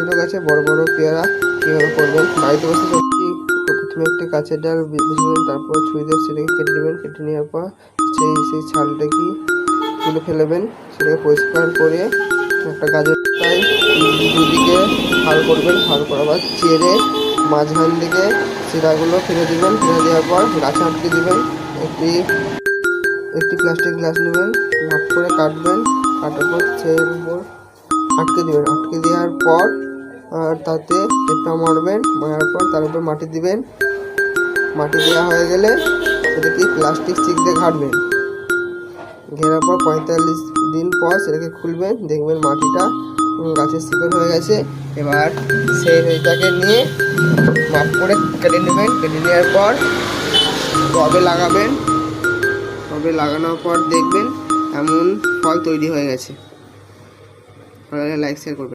ছোটো গাছে বড় বড় পেয়ারা কীভাবে করবেন। বাড়িতে বসে সত্যি প্রথমে একটি গাছের ডাল বুঝবেন, তারপর ছুরি দিয়ে সেটাকে কেটে নেবেন। কেটে নেওয়ার পর সেই ছালটাকে তুলে ফেলবেন। সেটাকে পরিষ্কার করে একটা গাজর তাই দুদিকে ফাল করবেন। ফাল করার পর চেড়ে মাঝখান দিকে শিরাগুলো ফেলে দেবেন। ফেলে দেওয়ার পর গাছে আটকে দেবেন। একটি প্লাস্টিক গ্লাস নেবেন, মাপ করে কাটবেন। কাটার পর সেই উপর আটকে দেবেন। আটকে দেওয়ার পর তাতে টেপটা মারবেন। মারার পর তার উপর মাটি দিবেন। মাটি দেওয়া হয়ে গেলে সেটাকে প্লাস্টিক স্টিক দিয়ে ঘাটবেন। ঘেরার পর 45 দিন পর সেটাকে খুলবেন, দেখবেন মাটিটা গাছের শিকড় হয়ে গেছে। এবার সেইটাকে নিয়ে মাপ করে কেটে নেবেন। কেটে নেওয়ার পর টবে লাগাবেন। টবে লাগানোর পর দেখবেন এমন ফল তৈরি হয়ে গেছে। লাইক শেয়ার করবেন।